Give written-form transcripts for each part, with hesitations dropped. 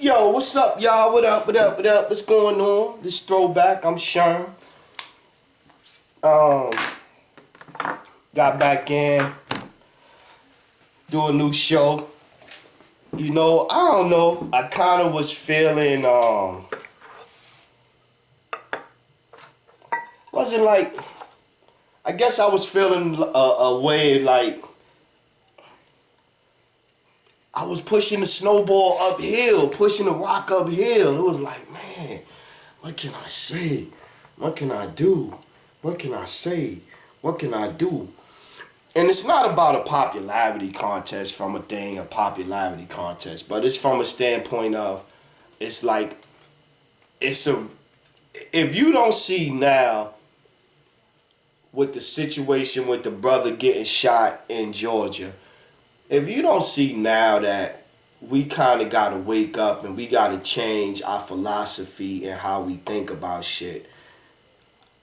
Yo, what's up, y'all? What up, what up, what up? What's going on? This Throwback, I'm Sean. Um, got back in, do a new show. You know, I don't know. I kind of was feeling, wasn't like, I guess I was feeling a way like I was pushing the snowball uphill, pushing the rock uphill. It was like, man, what can I say? What can I do? What can I say? What can I do? And it's not about a popularity contest from a popularity contest, but it's from a standpoint of, it's like, if you don't see now with the situation with the brother getting shot in Georgia, if you don't see now that we kind of got to wake up and we got to change our philosophy and how we think about shit,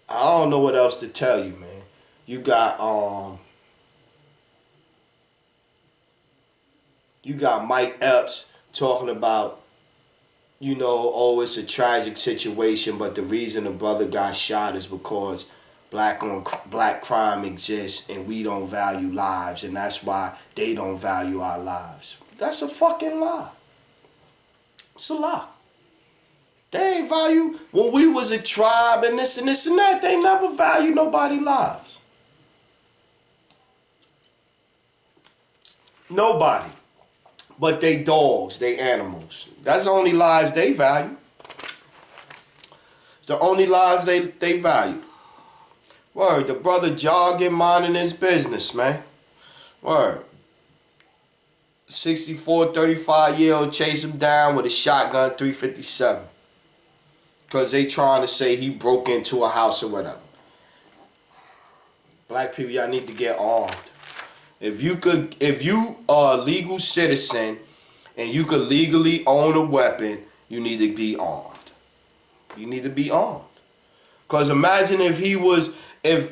I don't know what else to tell you, man. You got Mike Epps talking about, oh, it's a tragic situation, but the reason the brother got shot is because black crime exists and we don't value lives, and that's why they don't value our lives. That's a fucking lie. It's a lie. They ain't value, when we was a tribe and this and this and that, they never value nobody's lives. Nobody. But they dogs, they animals. That's the only lives they value. It's the only lives they value. Word, the brother jogging, minding his business, man. Word. 64, 35-year-old chase him down with a shotgun 357. Because they trying to say he broke into a house or whatever. Black people, y'all need to get armed. If you are a legal citizen and you could legally own a weapon, you need to be armed. You need to be armed. Because imagine if he was a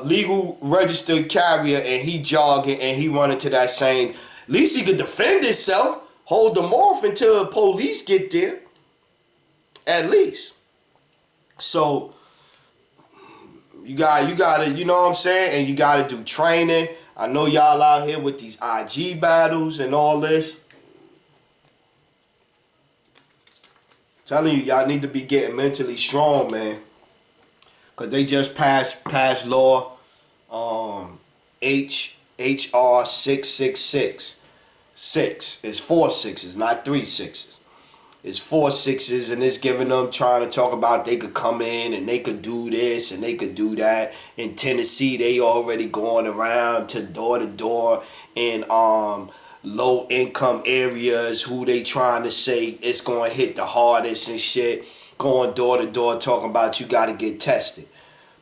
legal registered carrier and he jogging and he run into that same, at least he could defend himself, hold them off until the police get there. At least. So you gotta, you know what I'm saying? And you gotta do training. I know y'all out here with these IG battles and all this. Telling you, y'all need to be getting mentally strong, man. Cause they just passed law, HR 666. 6 is 4 6s, not 3 6s. It's 4 6s, and it's giving them, trying to talk about they could come in and they could do this and they could do that. In Tennessee, they already going around to door in low income areas who they trying to say it's going to hit the hardest and shit. Going door to door talking about you got to get tested.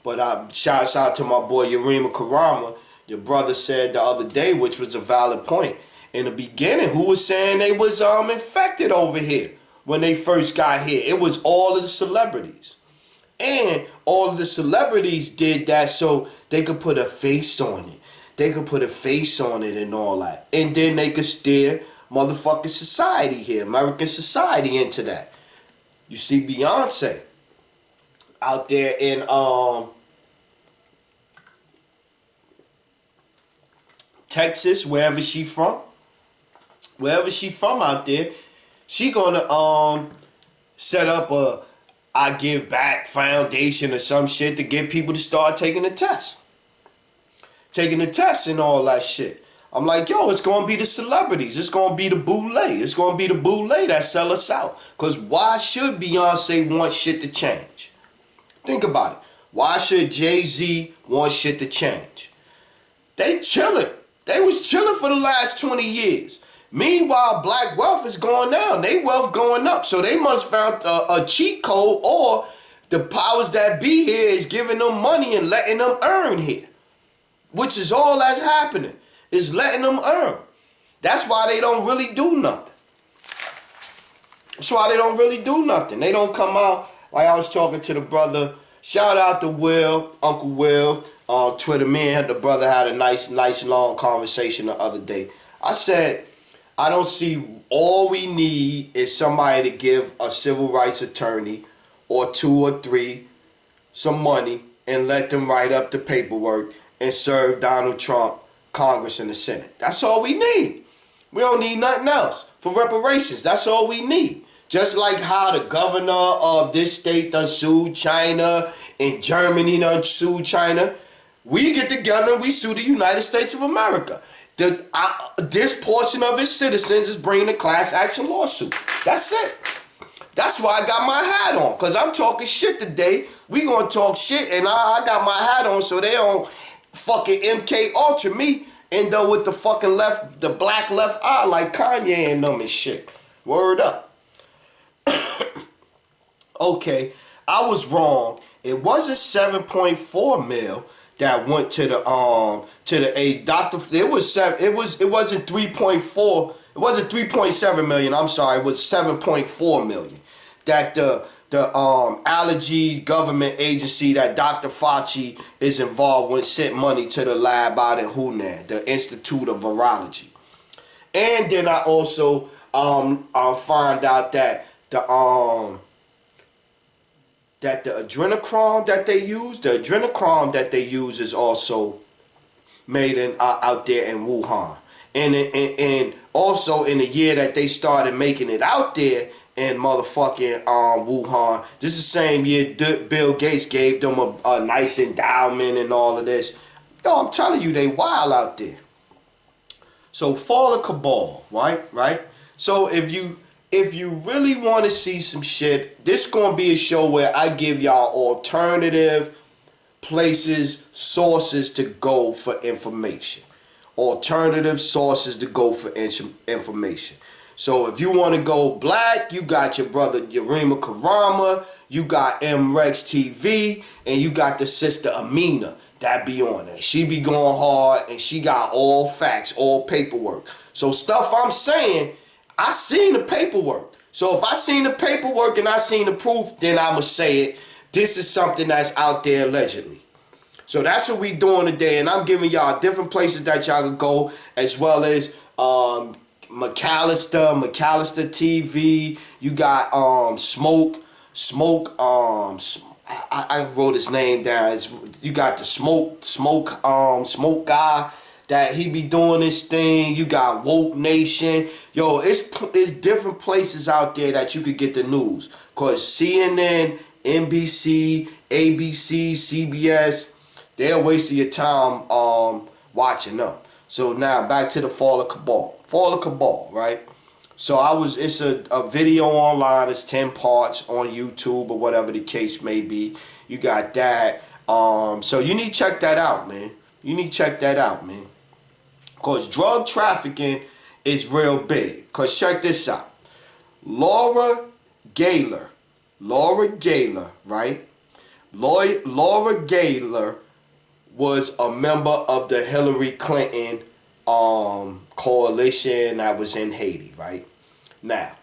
But shouts out to my boy Yarima Karama. Your brother said the other day, which was a valid point. In the beginning, who was saying they was infected over here when they first got here? It was all of the celebrities. And all of the celebrities did that so they could put a face on it. They could put a face on it and all that. And then they could steer motherfucking society here, American society, into that. You see Beyonce out there in Texas, wherever she from out there, she gonna set up a I Give Back Foundation or some shit to get people to start taking the test. Taking the test and all that shit. I'm like, yo, it's gonna be the celebrities. It's gonna be the boule. It's gonna be the boule that sell us out. Cause why should Beyonce want shit to change? Think about it. Why should Jay-Z want shit to change? They chilling. They was chilling for the last 20 years. Meanwhile, black wealth is going down. They wealth going up. So they must found a cheat code, or the powers that be here is giving them money and letting them earn here. Which is all that's happening. Is letting them earn. That's why they don't really do nothing. That's why they don't really do nothing. They don't come out. Like I was talking to the brother. Shout out to Will, Uncle Will, on Twitter. Me and the brother had a nice long conversation the other day. I said, I don't see. All we need is somebody to give a civil rights attorney or two or three some money and let them write up the paperwork and serve Donald Trump, Congress, and the Senate. That's all we need. We don't need nothing else for reparations. That's all we need. Just like how the governor of this state done sued China and Germany done sued China, we get together and we sue the United States of America. This portion of its citizens is bringing a class action lawsuit. That's it. That's why I got my hat on, because I'm talking shit today. We gonna talk shit, and I got my hat on so they don't fucking MK Ultra me, end up with the fucking the black left eye like Kanye and them and shit. Word up. Okay, I was wrong. It wasn't 7.4 mil that went to the a doctor. It wasn't 3.4. It wasn't 3.7 million. I'm sorry. It was 7.4 million that the allergy government agency that Dr. Fauci is involved with sent money to the lab out in Hunan, the Institute of Virology. And then I also find out that the adrenochrome that they use is also made in out there in Wuhan. And also in the year that they started making it out there in motherfucking Wuhan, this is the same year Bill Gates gave them a nice endowment and all of this. Yo, I'm telling you, they wild out there. So fall of cabal, right? So if you really want to see some shit, this gonna be a show where I give y'all alternative places, sources to go for information. Alternative sources to go for information. So if you want to go black, you got your brother Yarima Karama, you got M-Rex TV, and you got the sister Amina that be on there. She be going hard, and she got all facts, all paperwork. So stuff I'm saying, I seen the paperwork. So if I seen the paperwork and I seen the proof, then I'ma say it. This is something that's out there allegedly. So that's what we doing today, and I'm giving y'all different places that y'all can go, as well as McAllister TV. You got I wrote his name down. You got the smoke guy that he be doing this thing. You got Woke Nation. Yo, it's different places out there that you could get the news. Cause CNN, NBC, ABC, CBS, they're wasting your time watching them. So now back to the fall of cabal. Fall of cabal, right? So it's a video online. It's 10 parts on YouTube or whatever the case may be. You got that. So you need to check that out, man. Because drug trafficking is real big. Because check this out. Laura Gaylor, right? Laura Gaylor was a member of the Hillary Clinton coalition that was in Haiti, right? Now,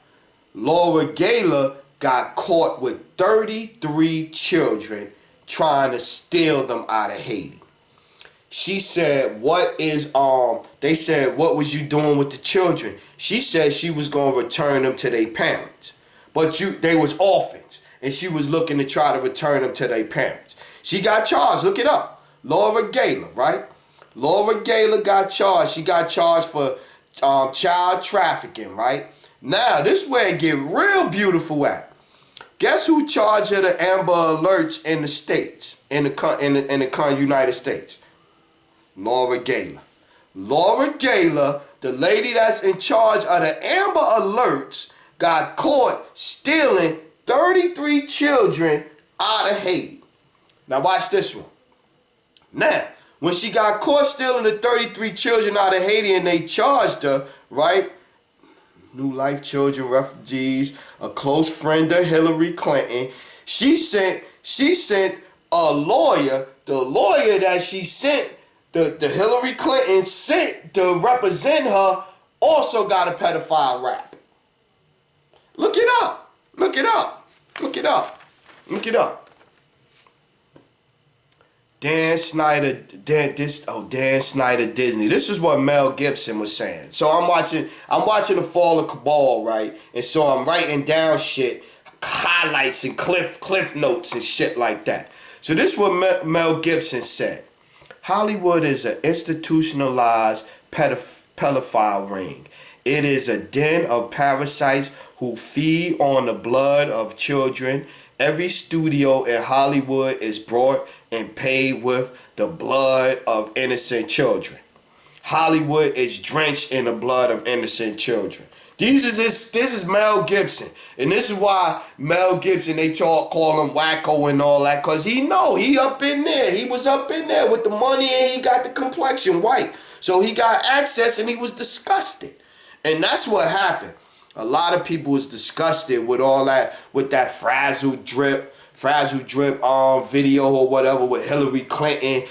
Laura Gaylor got caught with 33 children trying to steal them out of Haiti. She said, they said, what was you doing with the children? She said she was going to return them to their parents. But they was orphans, and she was looking to try to return them to their parents. She got charged. Look it up. Laura Gaylor, right? Laura Gaylor got charged. She got charged for child trafficking, right? Now, this is where it get real beautiful at. Guess who charged her the Amber Alerts in the States, in the United States? Laura Gaylor. Laura Gaylor, the lady that's in charge of the Amber Alerts, got caught stealing 33 children out of Haiti. Now watch this one. Now, when she got caught stealing the 33 children out of Haiti and they charged her, right? New Life Children Refugees, a close friend of Hillary Clinton. She sent a lawyer, the lawyer that she sent, the Hillary Clinton sent to represent her, also got a pedophile rap. Look it up. Dan Snyder Disney. This is what Mel Gibson was saying. So I'm watching the Fall of Cabal, right? And so I'm writing down shit, highlights and cliff notes and shit like that. So this is what Mel Gibson said. Hollywood is an institutionalized pedophile ring. It is a den of parasites who feed on the blood of children. Every studio in Hollywood is bought and paid with the blood of innocent children. Hollywood is drenched in the blood of innocent children. This is Mel Gibson. And this is why Mel Gibson, they call him wacko and all that. Because he up in there. He was up in there with the money and he got the complexion white. So he got access and he was disgusted. And that's what happened. A lot of people was disgusted with all that, with that frazzle drip video or whatever with Hillary Clinton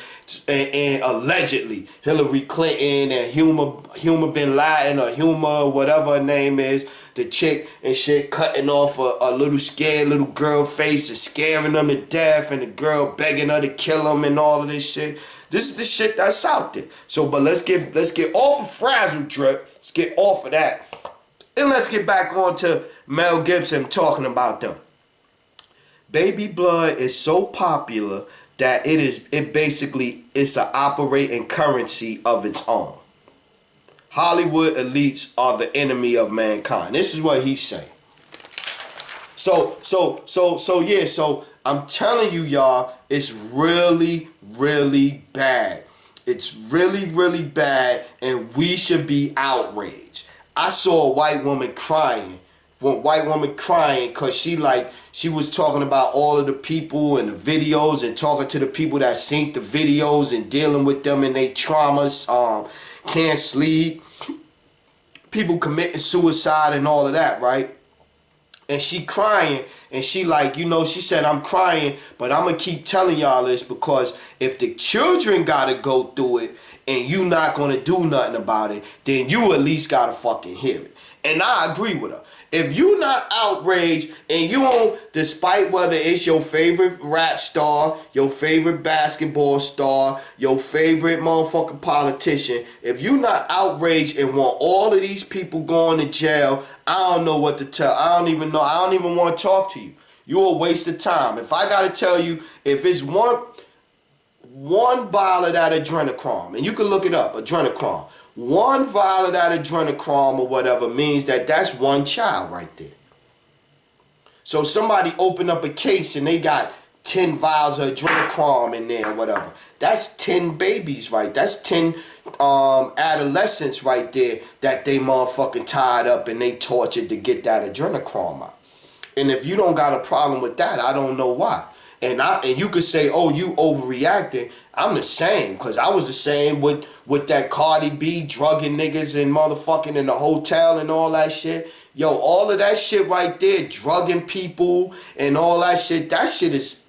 and allegedly Hillary Clinton and Huma bin Laden or Huma, whatever her name is, the chick and shit cutting off a little scared little girl face and scaring them to death and the girl begging her to kill them and all of this shit. This is the shit that's out there. So, but let's get off of frazzle drip. Let's get off of that. And let's get back on to Mel Gibson talking about them. Baby blood is so popular that it's an operating currency of its own. Hollywood elites are the enemy of mankind. This is what he's saying. So I'm telling you, y'all, it's really, really bad. It's really, really bad, and we should be outraged. I saw a white woman crying. Because she was talking about all of the people and the videos and talking to the people that seen the videos and dealing with them and their traumas, can't sleep, people committing suicide and all of that, right? And she crying, and she she said, I'm crying, but I'm going to keep telling y'all this because if the children got to go through it and you not going to do nothing about it, then you at least got to fucking hear it. And I agree with her. If you not outraged and you don't, despite whether it's your favorite rap star, your favorite basketball star, your favorite motherfucking politician, if you not outraged and want all of these people going to jail, I don't know what to tell. I don't even know. I don't even want to talk to you. You're a waste of time. If I got to tell you, if it's one vial of that adrenochrome, and you can look it up, adrenochrome, one vial of that adrenochrome or whatever means that's one child right there. So somebody opened up a case and they got 10 vials of adrenochrome in there or whatever. That's 10 babies, right? That's 10 adolescents right there that they motherfucking tied up and they tortured to get that adrenochrome out. And if you don't got a problem with that, I don't know why. And you could say, oh, you overreacting. I'm the same, because I was the same with that Cardi B drugging niggas and motherfucking in the hotel and all that shit. Yo, all of that shit right there, drugging people and all that shit is...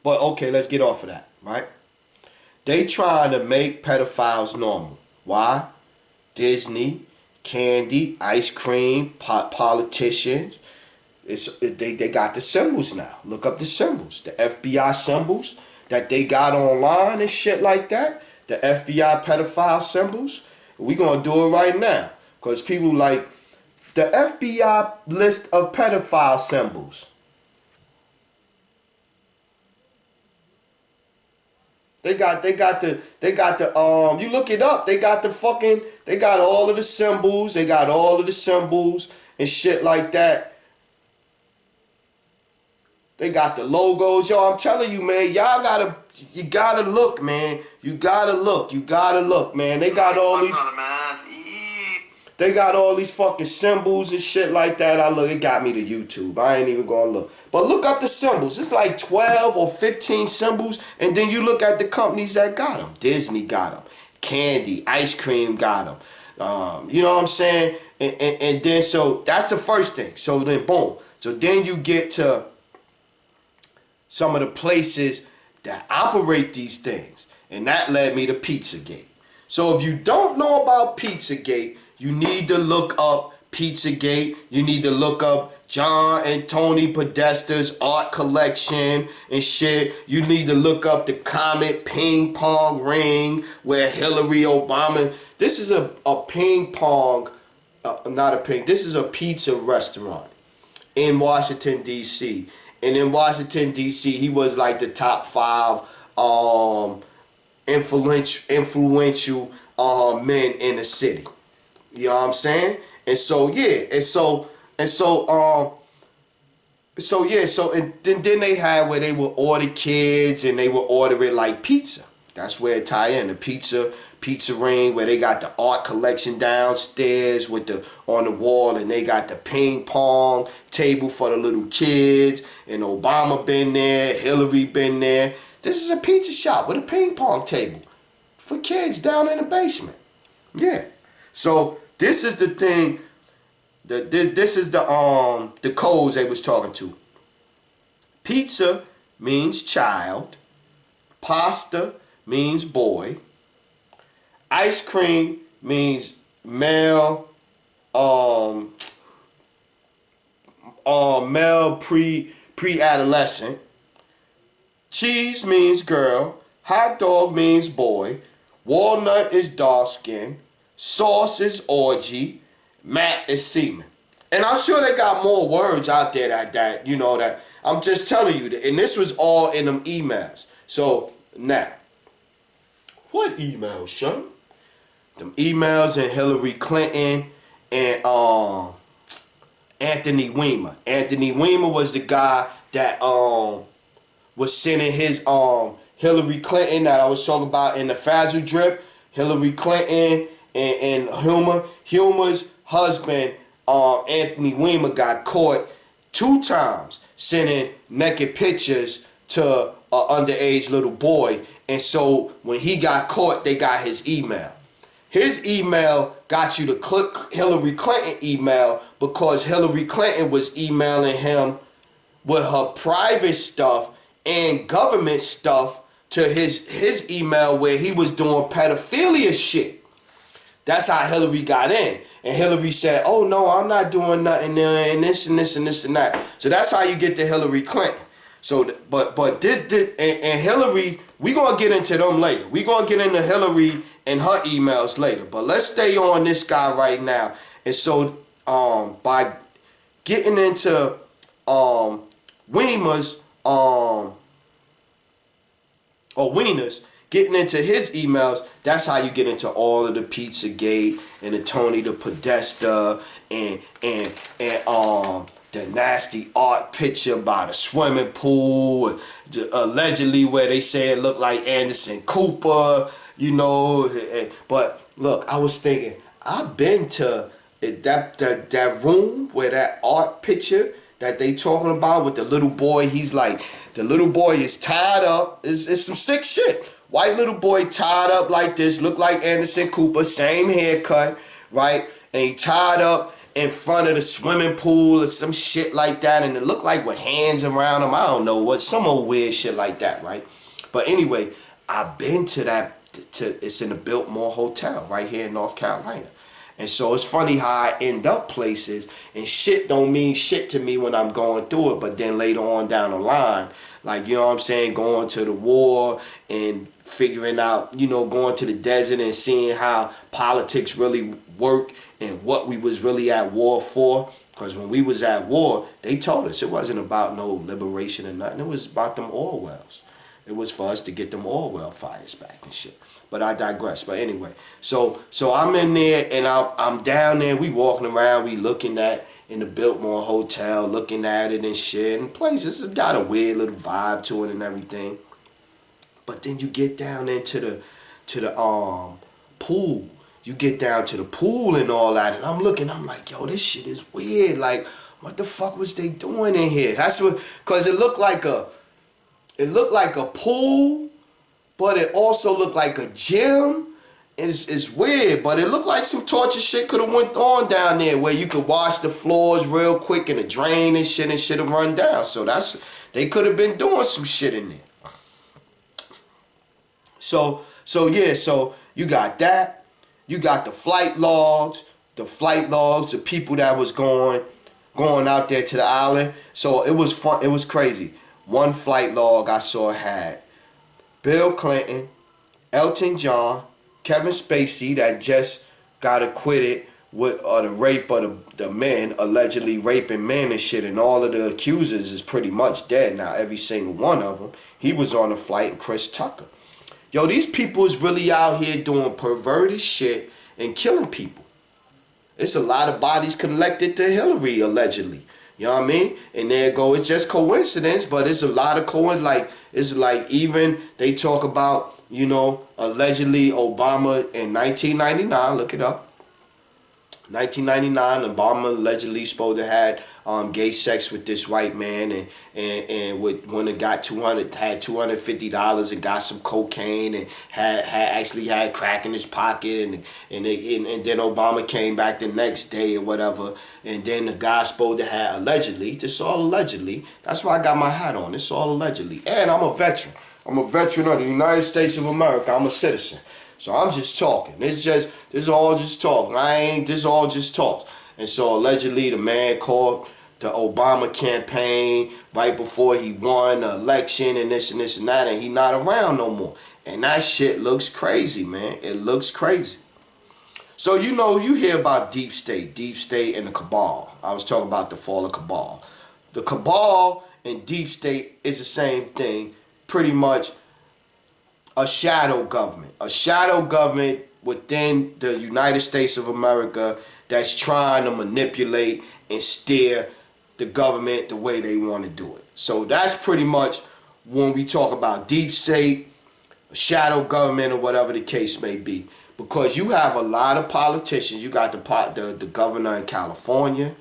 But okay, let's get off of that, right? They trying to make pedophiles normal. Why? Disney, candy, ice cream, politicians... They got the symbols now. Look up the symbols. The FBI symbols that they got online and shit like that. The FBI pedophile symbols. We gonna do it right now. Because people like the FBI list of pedophile symbols. They got the you look it up, they got all of the symbols, and shit like that. They got the logos. Yo, I'm telling you, man, you gotta look, man. You gotta look, man. They got all these fucking symbols and shit like that. It got me to YouTube. I ain't even gonna look. But look up the symbols. It's like 12 or 15 symbols. And then you look at the companies that got them. Disney got them. Candy, ice cream got them. You know what I'm saying? And then, so that's the first thing. So then, boom. So then you get to some of the places that operate these things. And that led me to Pizzagate. So if you don't know about Pizzagate, you need to look up Pizzagate. You need to look up John and Tony Podesta's art collection and shit. You need to look up the Comet ping pong ring where Hillary Obama. This is a ping pong, not a ping. This is a pizza restaurant in Washington D.C. And in Washington D.C., he was like the top 5 influential men in the city. You know what I'm saying? And so yeah, and then they had where they would order kids and they would order it like pizza. That's where it tie in, the pizza ring, where they got the art collection downstairs with the on the wall, and they got the ping pong table for the little kids, and Obama been there, Hillary been there. This is a pizza shop with a ping pong table for kids down in the basement. Yeah. So this is the thing. This is the codes they was talking to. Pizza means child. Pasta means boy. Ice cream means male. Male pre-adolescent. Cheese means girl. Hot dog means boy. Walnut is dark skin. Sauce is orgy. Matt is semen. And I'm sure they got more words out there that you know, that I'm just telling you that, and this was all in them emails. So now, what emails, Sean? Them emails and Hillary Clinton and Anthony Weiner. Anthony Weiner was the guy that was sending his Hillary Clinton that I was talking about in the Fazzle drip. Hillary Clinton and Humer's husband, Anthony Weiner, got caught 2 times sending naked pictures to an underage little boy. And so when he got caught, they got his email. His email got you to click Hillary Clinton email because Hillary Clinton was emailing him with her private stuff and government stuff to his email where he was doing pedophilia shit. That's how Hillary got in. And Hillary said, oh no, I'm not doing nothing there, and this and this and this and that. So that's how you get to Hillary Clinton. So, but this and Hillary, we gonna get into them later. We gonna get into Hillary and her emails later. But let's stay on this guy right now. And so, by getting into Weiner's getting into his emails, that's how you get into all of the Pizzagate and the Tony the Podesta and the nasty art picture by the swimming pool, allegedly where they say it looked like Anderson Cooper, you know. But look, I was thinking, I've been to that room where that art picture that they talking about with the little boy. He's like, the little boy is tied up. It's some sick shit. White little boy tied up like this, looked like Anderson Cooper, same haircut, right? And he tied up in front of the swimming pool or some shit like that, and it looked like with hands around him. I don't know what, some old weird shit like that, right? But anyway, I've been to that. It's in the Biltmore Hotel right here in North Carolina. And so it's funny how I end up places and shit don't mean shit to me when I'm going through it, but then later on down the line, like, you know what I'm saying, going to the war and figuring out, you know, going to the desert and seeing how politics really work and what we was really at war for. Because when we was at war, they told us it wasn't about no liberation or nothing. It was about them oil wells. It was for us to get them oil well fires back and shit. But I digress. But anyway, so I'm in there and I'm down there. We walking around. We looking at in the Biltmore Hotel, looking at it and shit. And the place, this has got a weird little vibe to it and everything. But then you get down into the pool. You get down to the pool and all that, and I'm looking. I'm like, yo, this shit is weird. Like, what the fuck was they doing in here? That's what, cause it looked like a pool. But it also looked like a gym. It's weird, but it looked like some torture shit could have went on down there where you could wash the floors real quick and the drain and shit have run down. So they could have been doing some shit in there. So yeah, so you got that. You got the flight logs, the people that was going going out there to the island. So it was fun. It was crazy. One flight log I saw had Bill Clinton, Elton John, Kevin Spacey that just got acquitted with the rape of the men, allegedly raping men and shit, and all of the accusers is pretty much dead now, every single one of them. He was on the flight, and Chris Tucker. Yo, these people is really out here doing perverted shit and killing people. It's a lot of bodies connected to Hillary, allegedly. You know what I mean? And there go, it's just coincidence, but it's a lot of it's like even they talk about, you know, allegedly Obama in 1999, look it up. 1999, Obama allegedly supposed to had gay sex with this white man, and when it got had $250 and got some cocaine and actually had crack in his pocket, and then Obama came back the next day or whatever, and then the guy supposed to have allegedly, this all allegedly, that's why I got my hat on, it's all allegedly, and I'm a veteran. I'm a veteran of the United States of America. I'm a citizen. So I'm just talking. This is all just talk. This all just talk. And so allegedly the man called the Obama campaign right before he won the election and this and that, and he not around no more. And that shit looks crazy, man. It looks crazy. So you know, you hear about deep state and the cabal. I was talking about the fall of cabal. The cabal and deep state is the same thing, pretty much. A shadow government within the United States of America that's trying to manipulate and steer the government the way they want to do it. So that's pretty much when we talk about deep state, shadow government, or whatever the case may be. Because you have a lot of politicians. You got the governor in California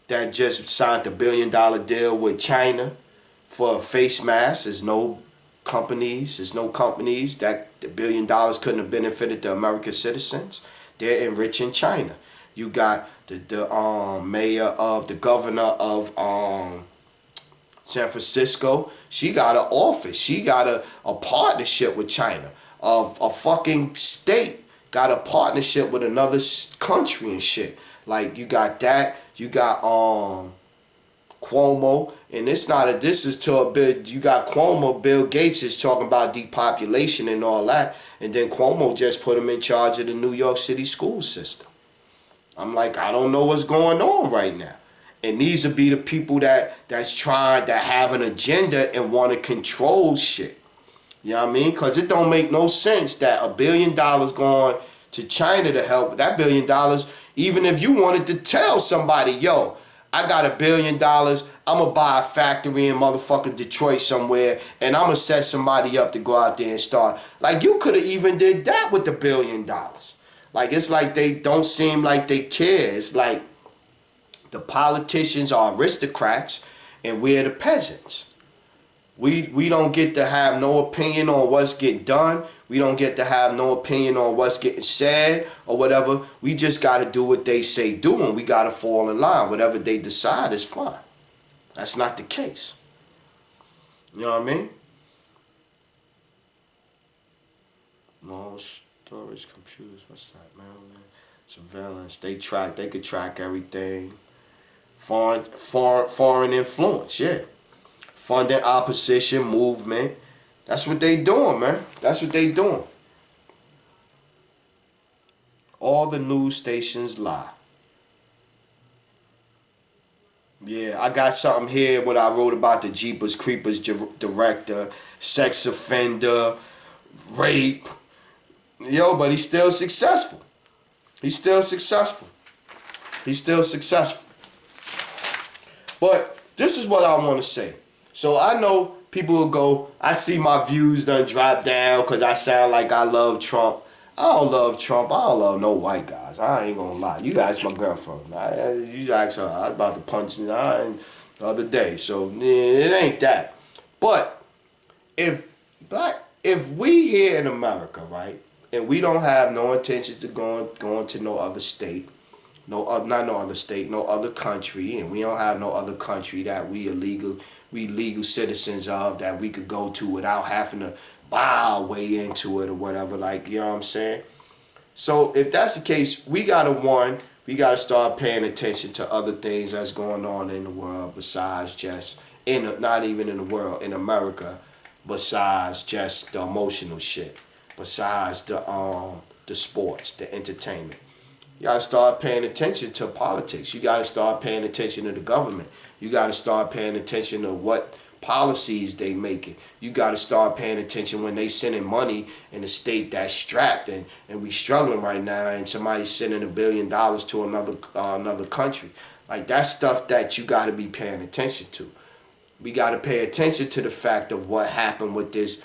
that just signed the $1 billion deal with China for a face mask. There's no companies that the $1 billion couldn't have benefited the American citizens. They're enriching China. You got the mayor of the governor of San Francisco. She got an office. She got a partnership with China. A fucking state got a partnership with another country and shit. Like you got that. You got Cuomo, and this is to a bit, you got Cuomo, Bill Gates is talking about depopulation and all that, and then Cuomo just put him in charge of the New York City school system. I'm like, I don't know what's going on right now. And these would be the people that's trying to have an agenda and want to control shit. You know what I mean? Because it don't make no sense that $1 billion going to China to help. That $1 billion, even if you wanted to tell somebody, yo, I got $1 billion, I'm going to buy a factory in motherfucking Detroit somewhere, and I'm going to set somebody up to go out there and start. Like, you could have even did that with the $1 billion. Like, it's like they don't seem like they care. It's like the politicians are aristocrats, and we're the peasants. We don't get to have no opinion on what's getting done. We don't get to have no opinion on what's getting said or whatever. We just got to do what they say do, and we got to fall in line. Whatever they decide is fine. That's not the case. You know what I mean? No storage computers. What's that, Maryland? Surveillance. They could track everything. Foreign influence, yeah. Funding opposition movement. That's what they doing, man. That's what they doing. All the news stations lie. Yeah, I got something here what I wrote about the Jeepers Creepers director, sex offender, rape. Yo, but he's still successful. He's still successful. He's still successful. But this is what I want to say. So I know people will go, I see my views done drop down because I sound like I love Trump. I don't love Trump. I don't love no white guys. I ain't gonna lie. You guys my girlfriend. You asked her. I was about to punch her the other day. So it ain't that. But if we here in America, right, and we don't have no intentions to going to no other state, no other country, and we don't have no other country that we legal citizens of that we could go to without having to buy our way into it or whatever, like, you know what I'm saying? So if that's the case, we gotta We got to start paying attention to other things that's going on in the world besides just, not even in the world, in America, besides just the emotional shit, besides the sports, the entertainment. You got to start paying attention to politics. You got to start paying attention to the government. You got to start paying attention to what policies they making. You got to start paying attention when they sending money in a state that's strapped and we struggling right now, and somebody's sending $1 billion to another country. Like, that's stuff that you got to be paying attention to. We got to pay attention to the fact of what happened with this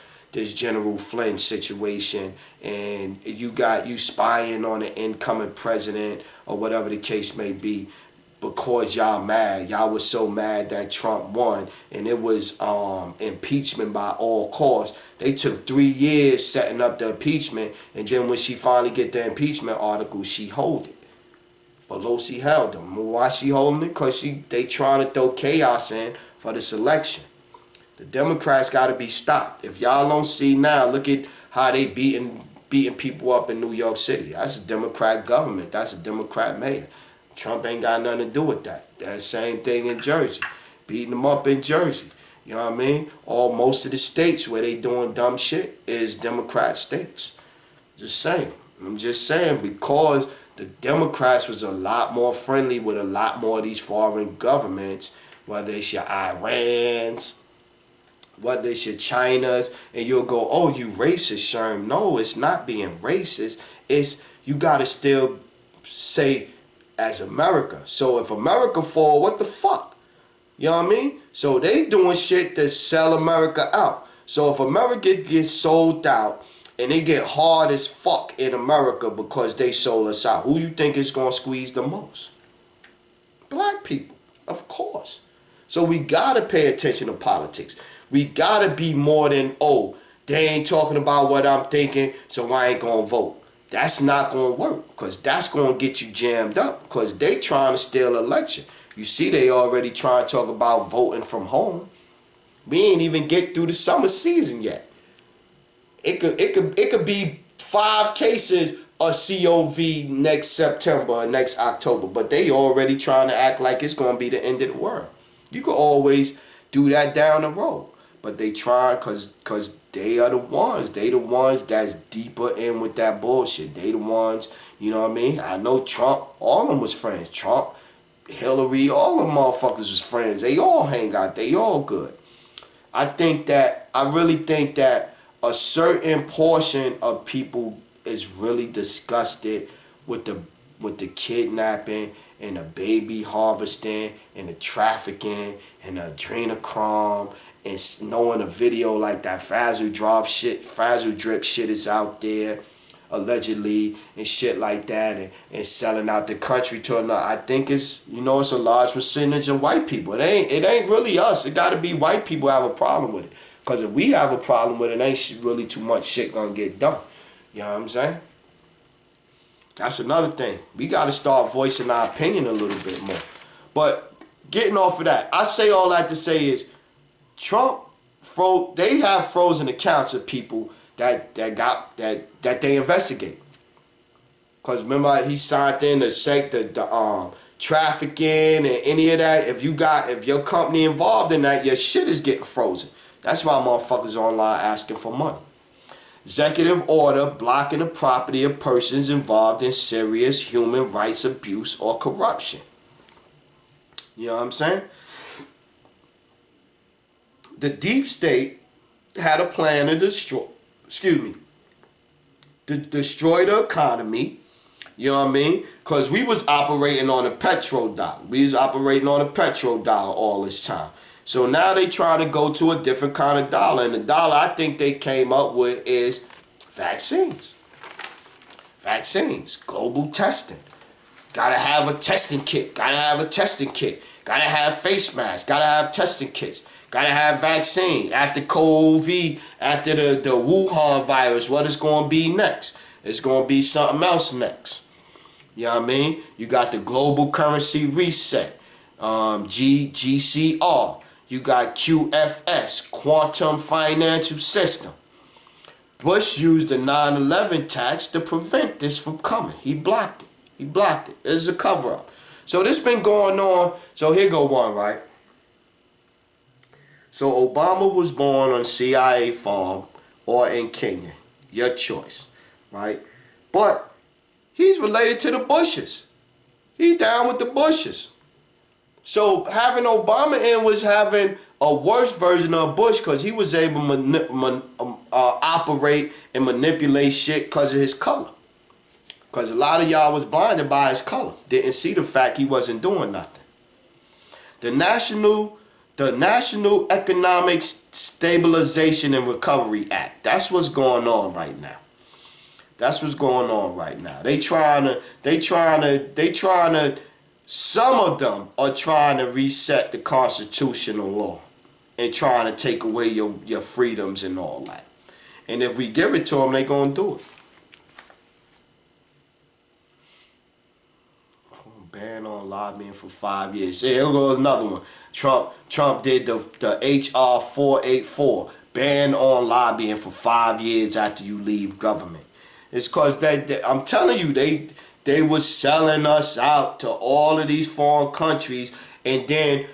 General Flynn situation, and you spying on an incoming president or whatever the case may be, because y'all mad. Y'all was so mad that Trump won, and it was impeachment by all costs. They took 3 years setting up the impeachment, and then when she finally get the impeachment article, she hold it. Pelosi held them. Why she holding it? Because they trying to throw chaos in for this election. The Democrats got to be stopped. If y'all don't see now, look at how they beating people up in New York City. That's a Democrat government. That's a Democrat mayor. Trump ain't got nothing to do with that. That same thing in Jersey. Beating them up in Jersey. You know what I mean? Most of the states where they doing dumb shit is Democrat states. Just saying. I'm just saying, because the Democrats was a lot more friendly with a lot more of these foreign governments, whether it's your Irans, whether it's your Chinas, and you'll go, oh, you racist, Sherm. No, it's not being racist. It's, you got to still say, as America. So if America fall, what the fuck? You know what I mean? So they doing shit to sell America out. So if America gets sold out and they get hard as fuck in America because they sold us out, who you think is going to squeeze the most? Black people, of course. So we got to pay attention to politics. We got to be more than, oh, they ain't talking about what I'm thinking, so I ain't going to vote. That's not going to work, because that's going to get you jammed up, because they trying to steal election. You see, they already trying to talk about voting from home. We ain't even get through the summer season yet. It could be 5 cases of COVID next September or next October, but they already trying to act like it's going to be the end of the world. You could always do that down the road, but they try because they are the ones. They the ones that's deeper in with that bullshit. They the ones, you know what I mean? I know Trump, all of them was friends. Trump, Hillary, all them motherfuckers was friends. They all hang out. They all good. I really think that a certain portion of people is really disgusted with the kidnapping and the baby harvesting and the trafficking and the adrenochrome, and knowing a video like that Frazzle drip shit is out there allegedly and shit like that, and selling out the country to another. I think it's a large percentage of white people. It ain't really us. It got to be white people who have a problem with it. Because if we have a problem with it, ain't really too much shit gonna get done. You know what I'm saying? That's another thing. We got to start voicing our opinion a little bit more. But getting off of that, I say all that to say is, Trump, they have frozen accounts of people that they investigated. Because remember, he signed in to say the trafficking and any of that. If your company involved in that, your shit is getting frozen. That's why motherfuckers online asking for money. Executive order blocking the property of persons involved in serious human rights abuse or corruption. You know what I'm saying? The deep state had a plan to destroy the economy. You know what I mean? Because we was operating on a petrodollar. We was operating on a petrodollar all this time. So now they trying to go to a different kind of dollar. And the dollar I think they came up with is vaccines. Vaccines. Global testing. Gotta have a testing kit. Gotta have a testing kit. Gotta have face masks. Gotta have testing kits. Gotta have vaccine. After COVID, after the Wuhan virus, what is going to be next? It's going to be something else next. You know what I mean? You got the global currency reset. GCR. You got QFS, Quantum Financial System. Bush used the 9/11 tax to prevent this from coming. He blocked it. He blocked it. It's a cover-up. So this been going on. So here go one, right? So Obama was born on CIA farm or in Kenya. Your choice, right? But he's related to the Bushes. He down with the Bushes. So having Obama in was having a worse version of Bush because he was able to operate and manipulate shit because of his color. Because a lot of y'all was blinded by his color. Didn't see the fact he wasn't doing nothing. The National Economic Stabilization and Recovery Act. That's what's going on right now. That's what's going on right now. They trying to, some of them are trying to reset the constitutional law and trying to take away your freedoms and all that. And if we give it to them, they gonna do it. Ban on lobbying for 5 years. Yeah, here goes another one. Trump did the HR 484. Ban on lobbying for 5 years after you leave government. It's because I'm telling you, they was selling us out to all of these foreign countries, and then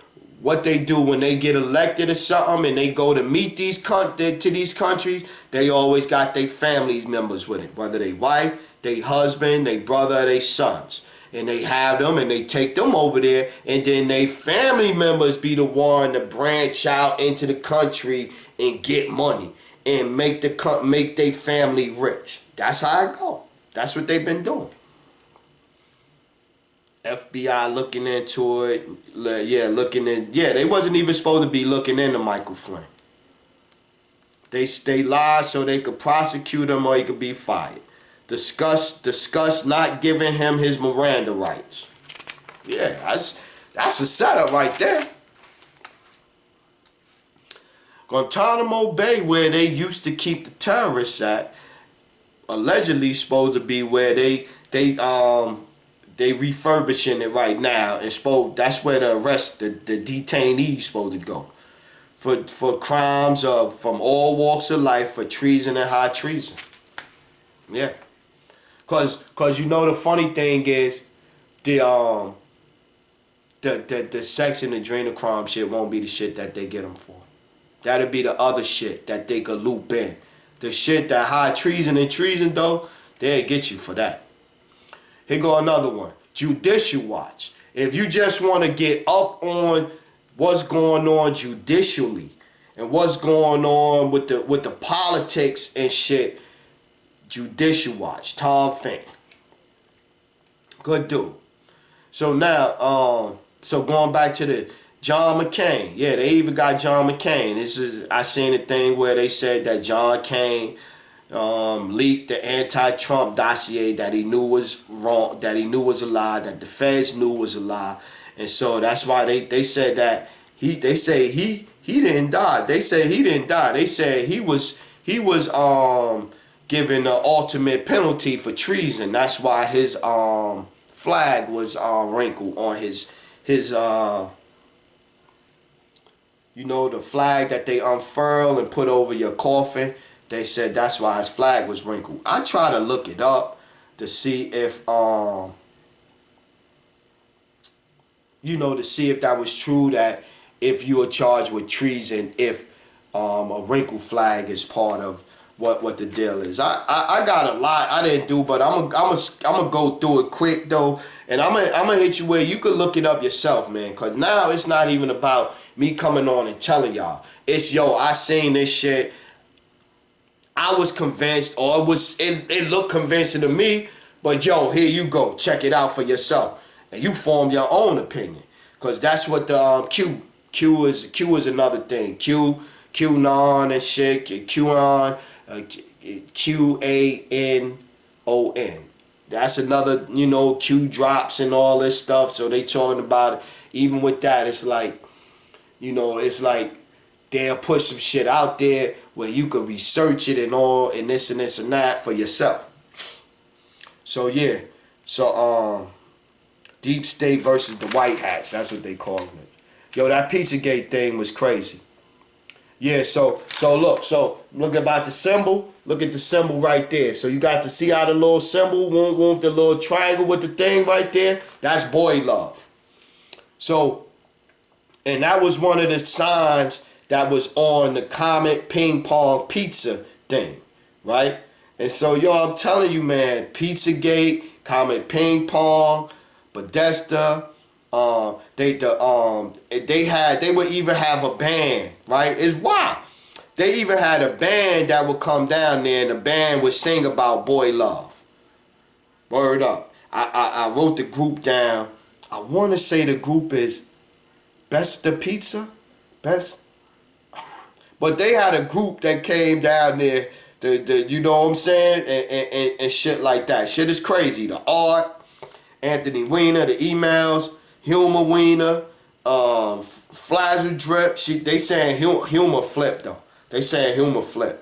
what they do when they get elected or something and they go to meet these countries, they always got their family members with it, whether they wife, they husband, they brother, they sons. And they have them and they take them over there, and then they family members be the one to branch out into the country and get money and make their family rich. That's how it go. That's what they've been doing. FBI looking into it. Yeah, they wasn't even supposed to be looking into Michael Flynn. They lied so they could prosecute him or he could be fired. Discuss not giving him his Miranda rights. Yeah, that's a setup right there. Guantanamo Bay, where they used to keep the terrorists at, allegedly supposed to be where they refurbishing it right now, and that's where the detainees supposed to go for crimes from all walks of life, for treason and high treason. Yeah. Cause you know the funny thing is the sex and adrenochrome shit won't be the shit that they get them for. That'll be the other shit that they could loop in. The shit that high treason and treason though, they'll get you for that. Here go another one. Judicial Watch. If you just want to get up on what's going on judicially and what's going on with the politics and shit, Judicial Watch, Tom Fenton. Good dude. So now, so going back to the John McCain. Yeah, they even got John McCain. I seen a thing where they said that John McCain leaked the anti-Trump dossier that he knew was wrong, that he knew was a lie, that the feds knew was a lie. And so that's why they said that he didn't die. They said he didn't die. They said he was given the ultimate penalty for treason. That's why his flag was wrinkled on his you know, the flag that they unfurl and put over your coffin. They said that's why his flag was wrinkled. I try to look it up to see if you know, to see if that was true, that if you are charged with treason, if a wrinkled flag is part of what the deal is. I got a lot I didn't do, but I'm gonna go through it quick though, and I'm gonna hit you where you could look it up yourself, man. Cause now it's not even about me coming on and telling y'all. It's I seen this shit. I was convinced, or it looked convincing to me. But here you go, check it out for yourself, and you form your own opinion. Cause that's what the Q is another thing. QAnon and shit. QAnon. QANON. That's another, Q drops and all this stuff. So they talking about it. Even with that, it's like, it's like they'll put some shit out there where you could research it and all, and this and this and that for yourself. So yeah. So Deep State versus the White Hats. That's what they call it. That Pizzagate thing was crazy. Yeah, so look about the symbol. Look at the symbol right there. So you got to see how the little symbol, want the little triangle with the thing right there? That's boy love. So, and that was one of the signs that was on the Comet Ping Pong Pizza thing, right? And so, yo, I'm telling you, man, Pizzagate, Comet Ping Pong, Bethesda, they would even have a band, right? It's wild. They even had a band that would come down there, and the band would sing about boy love. Word up. I wrote the group down. I want to say the group is Best the Pizza, Best. But they had a group that came down there, you know what I'm saying, and shit like that. Shit is crazy. The art, Anthony Weiner, the emails, Hilma Weiner, Flazzle Drip. They saying Hilma Flip though. They saying Hilma Flip.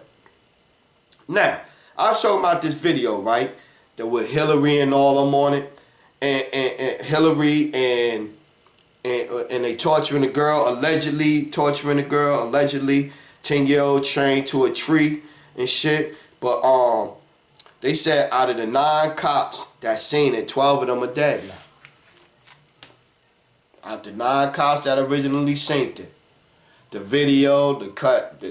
Now, I'll show them out this video, right? That with Hillary and all them on it, and Hillary and they torturing a girl, allegedly 10-year-old chained to a tree and shit. But they said out of the 9 cops that seen it, 12 of them are dead now. Out the 9 cops that originally seen it. The video, the cut,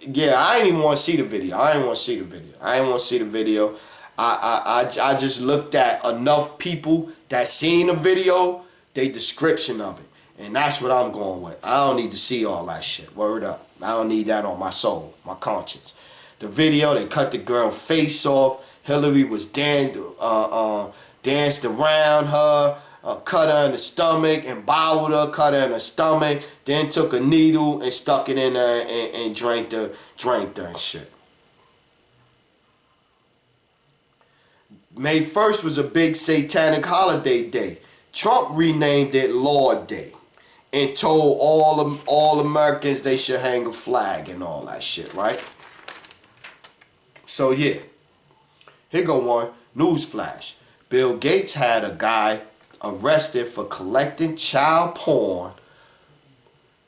yeah, I ain't even want to see the video. I ain't want to see the video. I just looked at enough people that seen the video, they description of it. And that's what I'm going with. I don't need to see all that shit. Word up. I don't need that on my soul, my conscience. The video, they cut the girl face off. Hillary was danced around her, cut her in the stomach, and bowed her, cut her in the stomach, then took a needle and stuck it in her and drank her and shit. May 1st was a big satanic holiday day. Trump renamed it Lord Day and told all Americans they should hang a flag and all that shit, right? So yeah, here go one. Newsflash. Bill Gates had a guy arrested for collecting child porn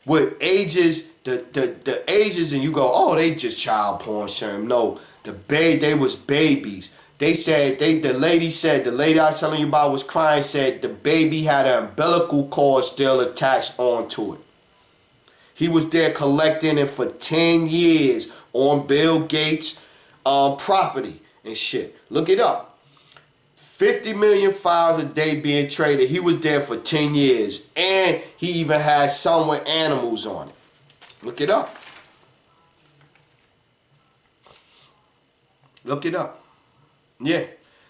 with ages, the ages, and you go, oh, they just child porn, Sherm. No, they was babies. They said, the lady I was telling you about was crying, said the baby had an umbilical cord still attached onto it. He was there collecting it for 10 years on Bill Gates' property and shit. Look it up. 50 million files a day being traded. He was there for 10 years. And he even had some with animals on it. Look it up. Look it up. Yeah,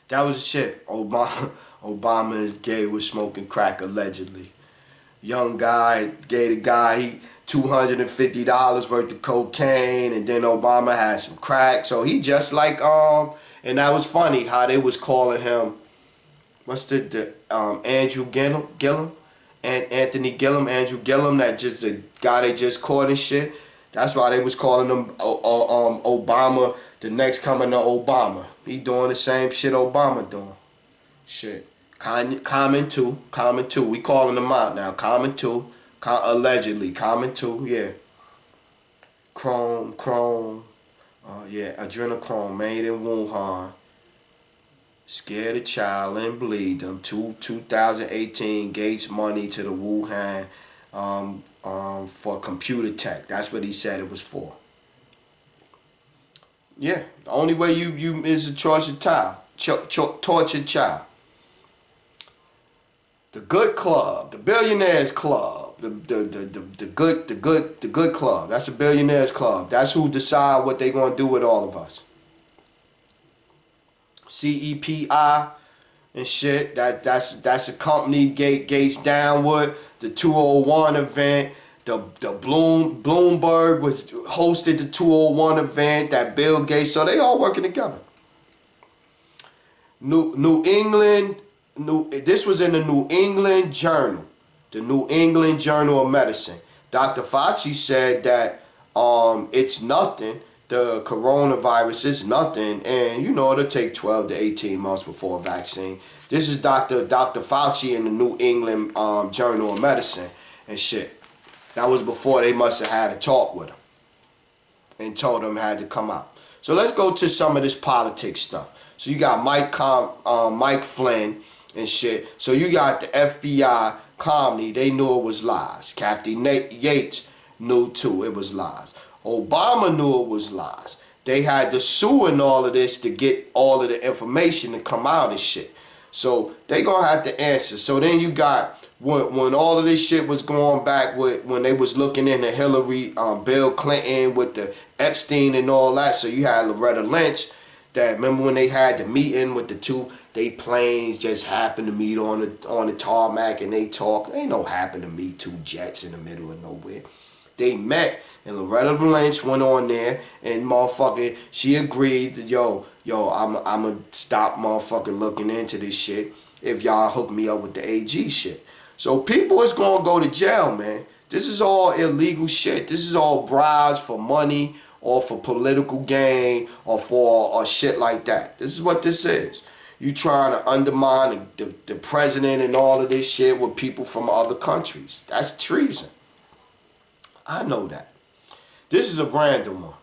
that was the shit. Obama is gay, was smoking crack allegedly. Young guy gave the guy $250 worth of cocaine, and then Obama had some crack. So he just like and that was funny how they was calling him, what's Andrew Gillum, and Anthony Gillum, Andrew Gillum, that just the guy they just caught and shit. That's why they was calling him Obama, the next coming to Obama. He doing the same shit Obama doing. Shit. Common too. We calling him out now. Common too. Allegedly. Common too. Yeah. Chrome. Yeah. Adrenochrome made in Wuhan. Scared a child and bleed them. 2018 Gates money to the Wuhan for computer tech. That's what he said it was for. Yeah, the only way you is to torture child, tortured child. The good club, the billionaires club, the good club. That's a billionaires club. That's who decide what they gonna do with all of us. CEPI and shit. That's a company Gates downward. The 201 event. The Bloomberg was hosted the 201 event, that Bill Gates, so they all working together. New England, this was in the New England Journal, the New England Journal of Medicine. Dr. Fauci said that it's nothing, the coronavirus is nothing, and you know it'll take 12 to 18 months before a vaccine. This is Dr. Fauci in the New England Journal of Medicine and shit. That was before they must have had a talk with him. and told them had to come out. So let's go to some of this politics stuff. So you got Mike Flynn and shit. So you got the FBI calmly, they knew it was lies. Kathy Yates knew too it was lies. Obama knew it was lies. They had to sue and all of this to get all of the information to come out and shit. So they gonna have to answer. So then you got when all of this shit was going back with when they was looking into Hillary, Bill Clinton with the Epstein and all that. So you had Loretta Lynch. That remember when they had the meeting with the two, they planes just happened to meet on the tarmac and they talk. Ain't no happen to meet two jets in the middle of nowhere. They met and Loretta Lynch went on there and motherfucking she agreed that I'ma stop motherfucking looking into this shit if y'all hook me up with the AG shit. So people is gonna go to jail, man. This is all illegal shit. This is all bribes for money or for political gain or for shit like that. This is what this is. You trying to undermine the president and all of this shit with people from other countries. That's treason. I know that. This is a random one.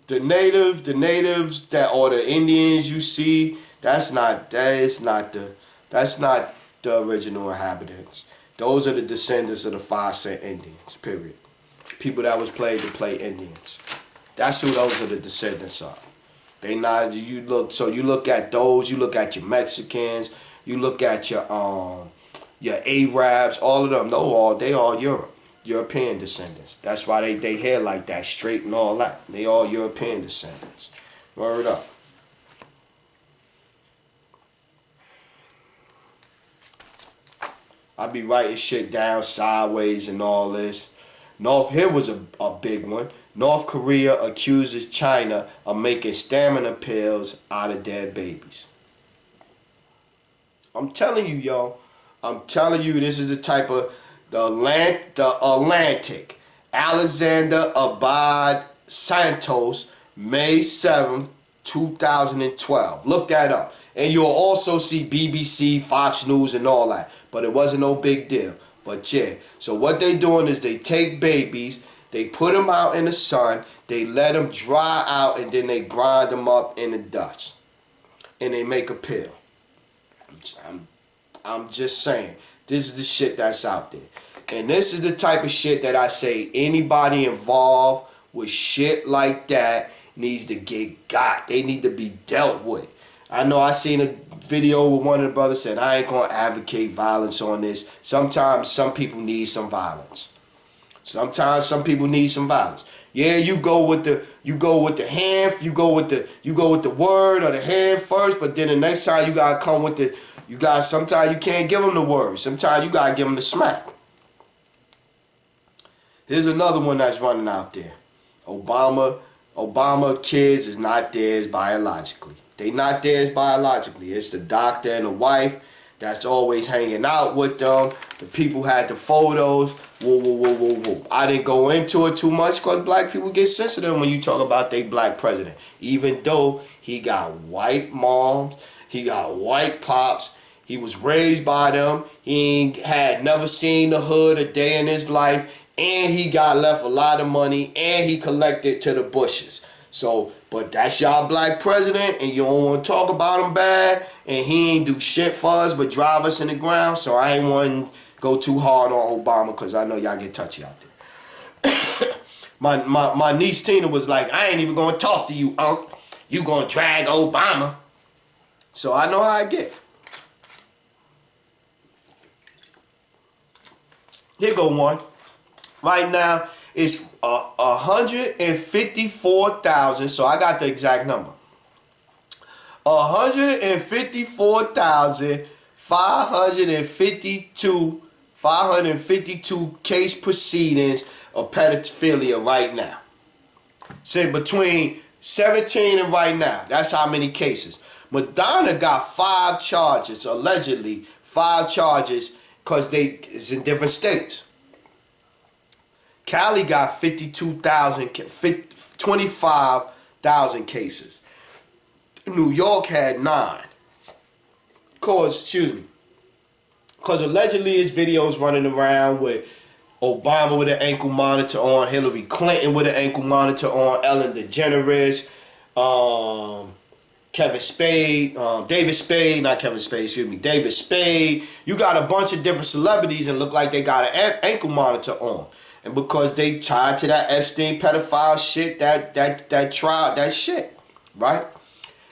The natives that or the Indians you see, that's not the original inhabitants. Those are the descendants of the 5 Cent Indians, period. People that was paid to play Indians. That's who those are the descendants of. They not you look at those, you look at your Mexicans, you look at your Arabs, all of them, they all European descendants. That's why they hair like that, straight and all that. They all European descendants. Word up. I be writing shit down sideways and all this. Here was a big one. North Korea accuses China of making stamina pills out of dead babies. I'm telling you, yo. I'm telling you, this is the type of the Atlantic. Alexander Abad Santos, May 7th, 2012. Look that up. And you'll also see BBC, Fox News, and all that. But it wasn't no big deal. But yeah, so what they doing is they take babies, they put them out in the sun, they let them dry out, and then they grind them up in the dust. And they make a pill. I'm just saying, this is the shit that's out there. And this is the type of shit that I say anybody involved with shit like that needs to get got. They need to be dealt with. I know I seen a video where one of the brothers said, I ain't gonna advocate violence on this. Sometimes some people need some violence. Sometimes some people need some violence. Yeah, you go with the hand, you go with the word or the hand first, but then the next time you gotta come with sometimes you can't give them the word. Sometimes you gotta give them the smack. Here's another one that's running out there. Obama kids is not theirs biologically. They not theirs biologically. It's the doctor and the wife that's always hanging out with them. The people had the photos. Whoa. I didn't go into it too much because black people get sensitive when you talk about their black president. Even though he got white moms, he got white pops, he was raised by them, he had never seen the hood a day in his life, and he got left a lot of money, and he collected to the bushes. So, but that's y'all black president, and you don't want to talk about him bad, and he ain't do shit for us but drive us in the ground. So I ain't want to go too hard on Obama because I know y'all get touchy out there. my niece Tina was like, I ain't even going to talk to you, Unc. You going to drag Obama. So I know how I get. Here go one. Right now, it's 154,000. So I got the exact number. 552 case proceedings of pedophilia right now. Say between 17 and right now. That's how many cases. Madonna got 5 charges, allegedly 5 charges, because it's in different states. Cali got 25,000 cases. New York had 9. Cause allegedly his videos running around with Obama with an ankle monitor on, Hillary Clinton with an ankle monitor on, Ellen DeGeneres, Kevin Spade, David Spade, not Kevin Spade, excuse me, David Spade. You got a bunch of different celebrities and look like they got an ankle monitor on. And because they tied to that Epstein pedophile shit, that trial, that shit, right?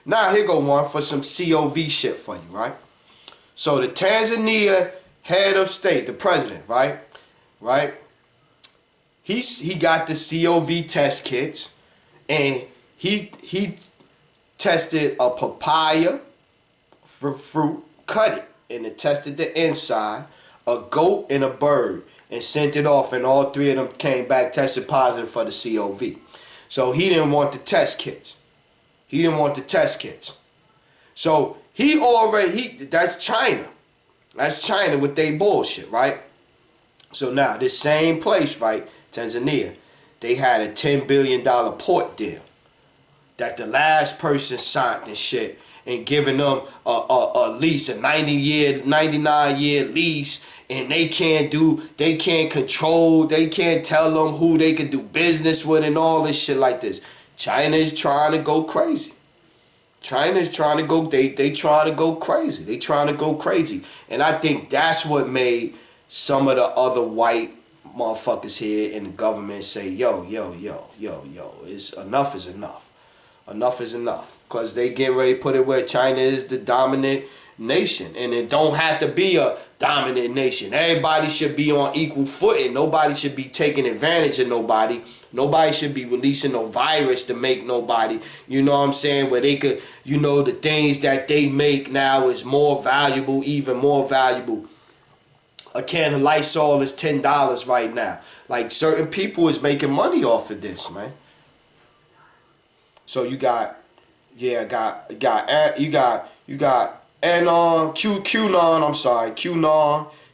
Now here go one for some COV shit for you, right? So the Tanzania head of state, the president, right? He got the COV test kits, and he tested a papaya for fruit, cut it, and it tested the inside, a goat and a bird, and sent it off, and all three of them came back tested positive for the COV. So he didn't want the test kits. So that's China. That's China with their bullshit, right? So now, this same place, right, Tanzania, they had a $10 billion port deal that the last person signed and shit, and giving them a lease, a 99-year lease, and they can't control, they can't tell them who they can do business with and all this shit like this. China is trying to go crazy. They trying to go crazy. And I think that's what made some of the other white motherfuckers here in the government say, yo, enough is enough. Enough is enough. Because they get ready to put it where China is the dominant nation. And it don't have to be a dominant nation. Everybody should be on equal footing. Nobody should be taking advantage of nobody. Nobody should be releasing no virus to make nobody, you know what I'm saying, where they could, the things that they make now is more valuable, even more valuable. A can of Lysol is $10 right now. Like, certain people is making money off of this, man. So you got QAnon,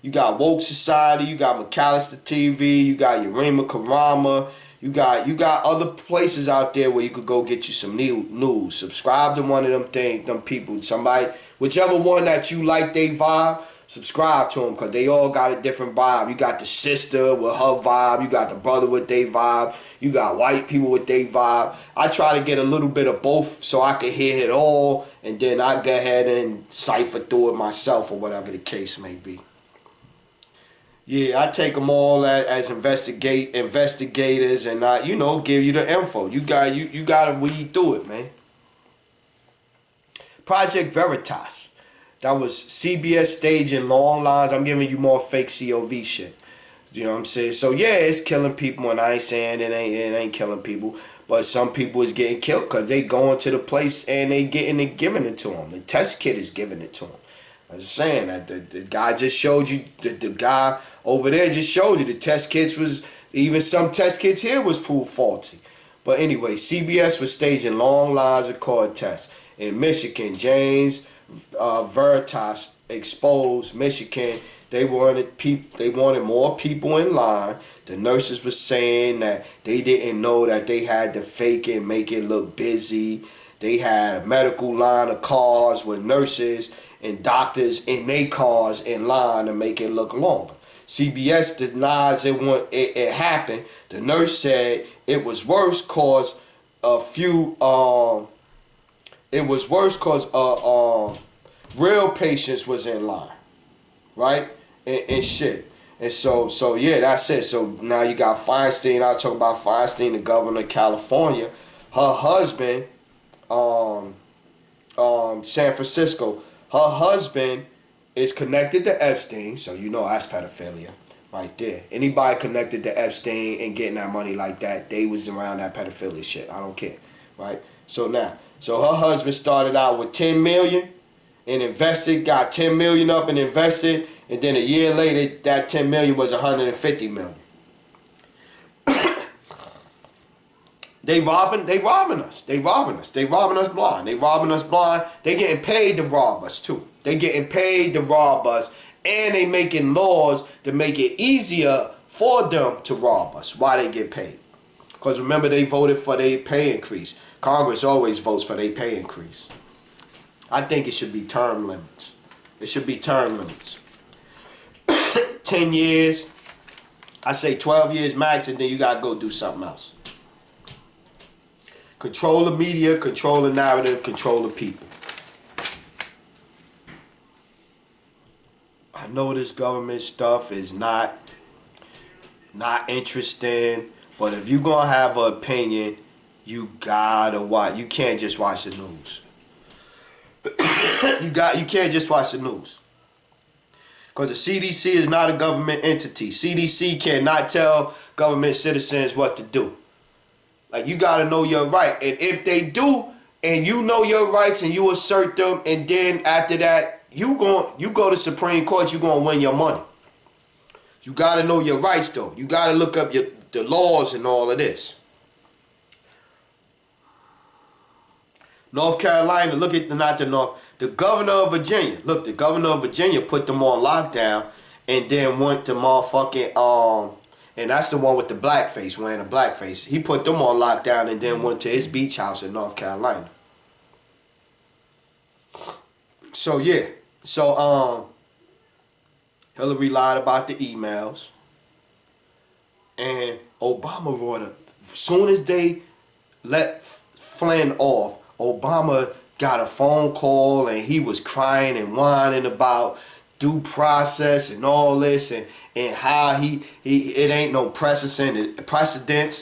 you got Woke Society, you got McAllister TV, you got Yarima Karama, you got other places out there where you could go get you some news. Subscribe to one of them people, somebody, whichever one that you like they vibe, subscribe to them, because they all got a different vibe. You got the sister with her vibe, you got the brother with their vibe, you got white people with their vibe. I try to get a little bit of both so I can hear it all, and then I go ahead and cipher through it myself, or whatever the case may be. Yeah, I take them all as investigators, and I, give you the info. You got to weed through it, man. Project Veritas. That was CBS staging long lines. I'm giving you more fake COV shit. You know what I'm saying? So yeah, it's killing people, and I ain't saying it ain't killing people, but some people is getting killed because they going to the place and they giving it to them. The test kit is giving it to them. I was saying that the guy just showed you, the guy over there just showed you the test kits was, even some test kits here was proved faulty. But anyway, CBS was staging long lines of cord tests. In Michigan, James Veritas exposed Michigan. They wanted more people in line. The nurses were saying that they didn't know that they had to fake it, make it look busy. They had a medical line of cars with nurses and doctors in their cars in line to make it look longer. CBS denies it happened. The nurse said it was worse cause real patients was in line, right? And shit. And so yeah, that's it. So now you got Feinstein. I'll talk about Feinstein, the governor of California. Her husband, San Francisco. Her husband is connected to Epstein, so that's pedophilia right there. Anybody connected to Epstein and getting that money like that, they was around that pedophilia shit. I don't care, right? So her husband started out with $10 million and invested, got $10 million up and invested, and then a year later, that $10 million was $150 million. They robbing us. They robbing us blind. They getting paid to rob us too. They getting paid to rob us, and they making laws to make it easier for them to rob us. Why they get paid? Because remember, they voted for their pay increase. Congress always votes for their pay increase. I think it should be term limits. 10 years. I say 12 years max, and then you gotta go do something else. Control the media, control the narrative, control the people. I know this government stuff is not interesting, but if you're gonna have an opinion, you gotta watch. You can't just watch the news. You can't just watch the news. Because the CDC is not a government entity. CDC cannot tell government citizens what to do. Like, you gotta know your right. And if they do, and you know your rights and you assert them, and then after that, you go to Supreme Court, you're gonna win your money. You gotta know your rights though. You gotta look up the laws and all of this. North Carolina, look at the governor of Virginia. Look, the governor of Virginia put them on lockdown and then went to motherfucking, and that's the one with the blackface, wearing a blackface. He put them on lockdown and then went to his beach house in North Carolina. So, yeah. So, Hillary lied about the emails. And Obama wrote as soon as they let Flynn off, Obama got a phone call and he was crying and whining about due process and all this and how it ain't no precedence.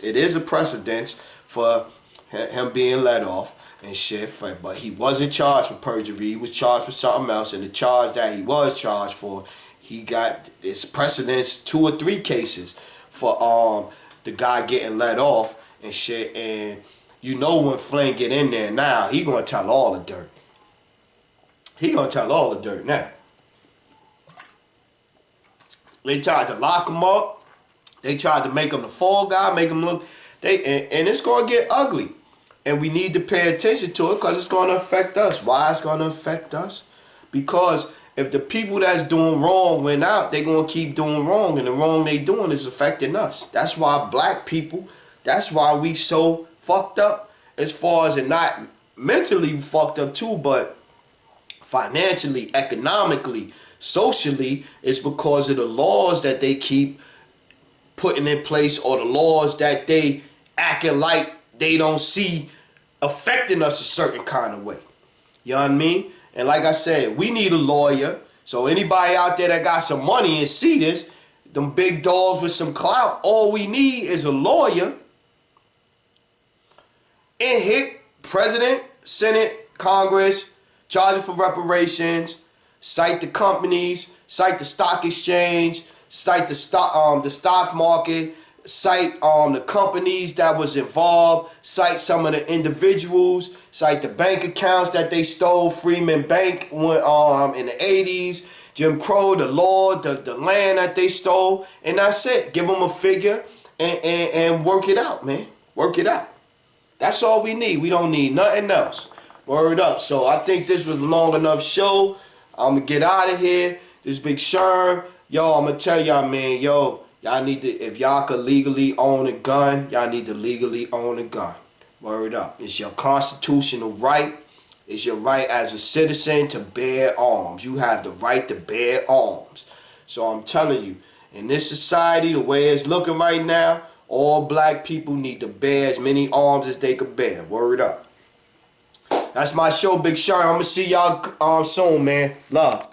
It is a precedence for him being let off and shit, but he wasn't charged for perjury. He was charged for something else, and the charge that he was charged for, he got this precedence 2 or 3 cases for the guy getting let off and shit. And you know when Flynn get in there now, he gonna tell all the dirt. He gonna tell all the dirt now. They tried to lock him up. They tried to make him the fall guy, make him look. And it's gonna get ugly. And we need to pay attention to it because it's gonna affect us. Why it's gonna affect us? Because if the people that's doing wrong went out, they gonna keep doing wrong, and the wrong they doing is affecting us. That's why black people, that's why we so fucked up, as far as it not mentally fucked up too, but financially, economically, socially, is because of the laws that they keep putting in place, or the laws that they acting like they don't see affecting us a certain kind of way. You know what I mean? And like I said, we need a lawyer. So anybody out there that got some money and see this, them big dogs with some clout, all we need is a lawyer. And hit President, Senate, Congress, charge for reparations, cite the companies, cite the stock exchange, cite the stock market, cite the companies that was involved, cite some of the individuals, cite the bank accounts that they stole, Freeman Bank in the 80s, Jim Crow, the law, the land that they stole, and that's it. Give them a figure and work it out, man. Work it out. That's all we need. We don't need nothing else. Word up. So I think this was a long enough show. I'm going to get out of here. This Big Sherm. Yo, I'm going to tell y'all, man. Yo, y'all need to, if y'all could legally own a gun, y'all need to legally own a gun. Word up. It's your constitutional right. It's your right as a citizen to bear arms. You have the right to bear arms. So I'm telling you, in this society, the way it's looking right now, all black people need to bear as many arms as they could bear. Word up. That's my show, Big Sherm. I'm going to see y'all soon, man. Love.